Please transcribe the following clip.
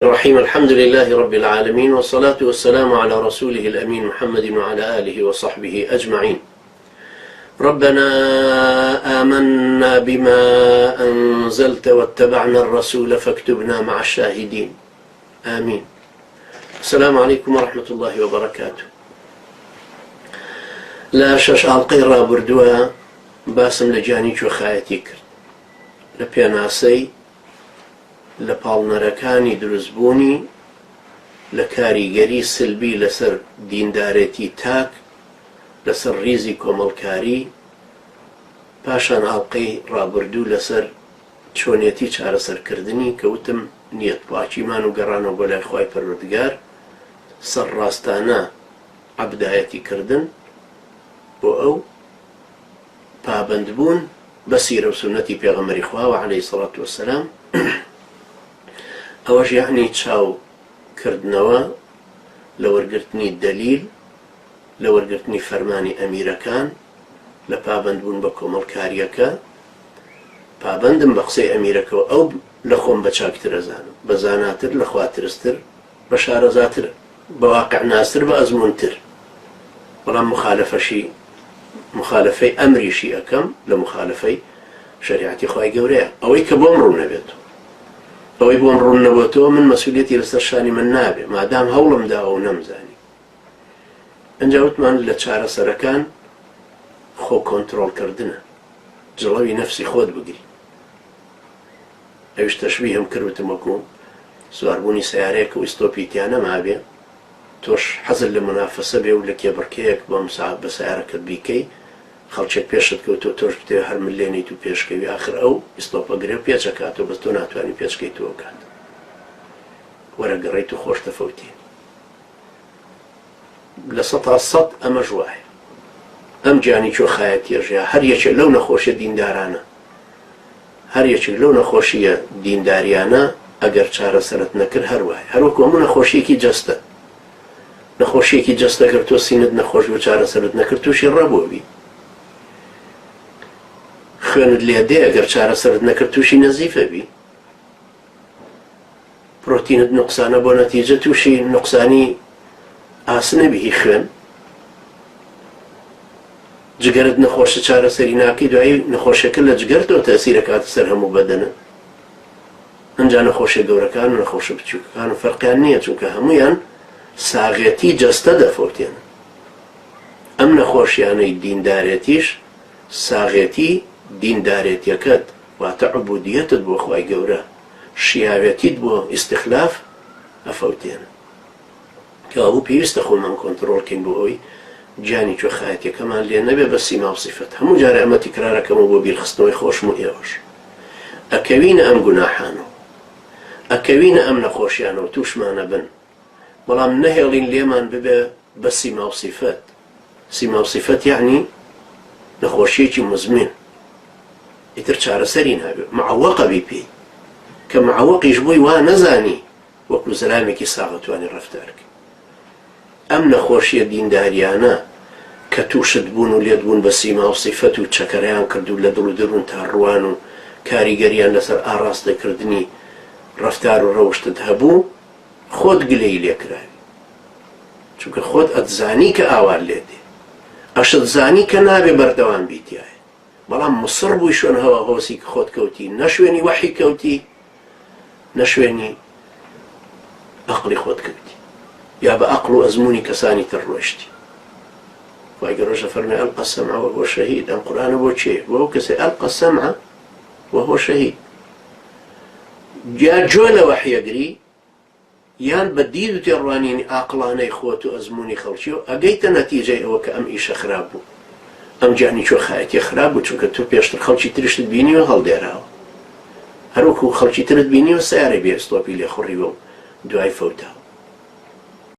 الرحيم. الحمد لله رب العالمين، والصلاة والسلام على رسوله الأمين محمد وعلى آله وصحبه أجمعين. ربنا آمنا بما أنزلت واتبعنا الرسول فاكتبنا مع الشاهدين. آمين. السلام عليكم ورحمة الله وبركاته. لا شش حلقەی ڕابردووە باسم لە جانیچ و خایەتی کرد لە پێناسەی لە پاڵنەرەکانی دروستبوونی لە کاریگەری سلبی لەسەر دیندارێتی تاک لەسەر ریزی کۆمەڵکاری. پاشان حەڵقەی ڕابردوو لەسەر چۆنیەتی چارەسەرکردنی کەوتم نیەت پاچیمان و گەڕانەوە بۆ لای خوای پەروەردگار، سەرڕاستانە عەبدایەتی کردن بۆ ئەو پابەندبوون بە سیرە و سونەتی پێغەمبەری خواوە عەلەیهی سەڵات وەسەلام. ئەوەش یعنی چاوکردنەوە لە وەرگرتنی دەلیل، لە وەرگرتنی فەرمانی ئەمیرەکان، لە پابەندبوون بە کۆمەڵکاریەکە. پابەندم بە قسەی ئەمیرەکەەوە ئەو لە خۆم بە چاکتر ئەزانم، بە زاناتر، لە خواترستر، بە شارەزاتر، بە واقعناسر، بە ئەزمونتر. بەڵام مخالفەی ئەمریشی ئەەکەم لە مخالفەی شەریعەتی خوای گەورەیە. ئەوەی کە بۆم ڕوو نەبێتەوە، ئەوەی بۆم ڕوون نەبێتەوە من مەسئولیەتی لەسەر شانی من نابێ، مادام هەوڵم داوە و نەمزانی. ئەنجا وتمان لە چارەسەرەکان خۆ کۆنتڕۆڵکردنە، جڵەوی نەفسی خۆت بگری. ئەویش تەشبیهم کردوتم وەکو سواربوونی سەیارەیەک و ئیستۆپی تیا نەمابێ، تۆش حەزت لە منافەسە بێ و لە کێبڕکەیەک بە سەیارەکەت بیکەی، خەڵکێک پێشت کەوتۆ تۆش بتێ هەر ملێنیت و پێشکەوی، ئاخر ئەو ئیستۆپە گرێ و پێچەکاتەوە، بەس تۆ ناتوانانی پێچکەیتەوە کات، وەرە گەڕیت و خۆش تەفەوتێ. لە 100% ئەمەش وایە. ئەم جانیچۆ خایەتیەژە هەر یەکێک لەو نەخۆشیە دیندارانە، هەر یەکێک لەو نەخۆشیە دینداریانە ئەگەر چارەسەرت نەکرد هەر وایە. هەروەکو هەموو نەخۆشیەکی جەستە، نەخۆشیەکی جەستە ئەگەر تۆ سینت نەخۆش و چارەسەرت نەکرد تووشی ڕەبووبی. خوێنت لێ دێ ئەگەر چارەسەرت نەکرد تووشی نەزیفە بی. پرۆتینت نوقسانە بۆ نەتیجە تووشی نوقسانی ئاسنە بی هی خوێن. جگەرت نەخۆشە چارەسەری ناکەی، دوایی نەخۆشیەکە لە جگەرتەوە تەسیرە کاتە سەر هەموو بەدەنە. ئەنجا نەخۆشیە گەورەکان و نەخۆشە بچووکەکان و فەرقیان نییە، چونکە هەموویان ساغێتی جەستە دەفەوتێنن. ئەم نەخۆشیانەی دیندارێتیش ساغێتی دیندارێتیەکەت واتە عوبودیەتت بۆ خوای گەورە، شیاوێتیت بۆ ئیستیخلاف ئەفەوتێنن. کە ئەوە پێویستە خۆمان کۆنتڕۆڵکەین بۆ ئەوی جانی چۆ خایەتیەکەمان لێ نەبێ بە سیما و سیفەت. هەموو جارە ئەمە تیکرارەکەمەوە بۆ بیرخستنەوەی خۆشم و ئێوەش. ئەکەوینە ئەم گوناحانەوە، ئەکەوینە ئەم نەخۆشیانەوە تووشمانە بن، بەڵام نەهێڵین لێمان ببێ بە سیما و سیفەت. سیما و سیفەت یعنی نەخۆشیەکی مزمن، ئیتر چارەسەری نابێ، معەوەقە بی پێی، کە معەوەقیش بووی وا نەزانی وەکو زەلامێکی ساغەتوانی ڕەفتارکە. ئەم نەخۆشیە دینداریانە کە تووشت بوون و لێت بوون بە سیما و سیفەت و چەکەرەیان کرد و لە دڵ و دڕون تا ڕوان و کاریگەریان لەسەر ئاڕاستەکردنی ڕەفتار و ڕەوشتت هەبوو، خۆت گلەی لێکراوی، چونکە خۆت ئەتزانی کە ئاوار لێ دێ، ئەشت زانی کە نابێ بەردەوام بیتیایە، بەڵام مصر بووی شوێن هەوا هۆسی کە خۆت کەوتی، نەشوێنی وەحی کەوتی، نەشوێنی ئەقڵی خۆت کەوتی، یا بە ئەقڵ و ئەزموونی کەسانی تر ڕۆیشتی. خوای گەورە فەرمێ ئەلقى السەمع وهو شەهید. ئەم قورئانە بۆ چێ؟ بۆ ئەو کەسێ ئەلقى السەمع وهو شەهید، یا جۆ لە وەحیەگری یان بە دید و تێڕوانینی ئاقڵانەی خۆت و ئەزموونی خەڵکی و ئەگەیتە نەتیجەی ئەوە کە ئەم ئیشە خراپ بوو، ئەم جانیچۆ خایەتیە خراپ بوو، چونکە تۆ پێشتر خەڵکی ترشت بینیوە هەڵدێراوە، هەروەکو خەڵکی ترت بینیوە سەیارەی بێ ئیستۆپی لێ خوڕیوە و دوای فەوتاوە.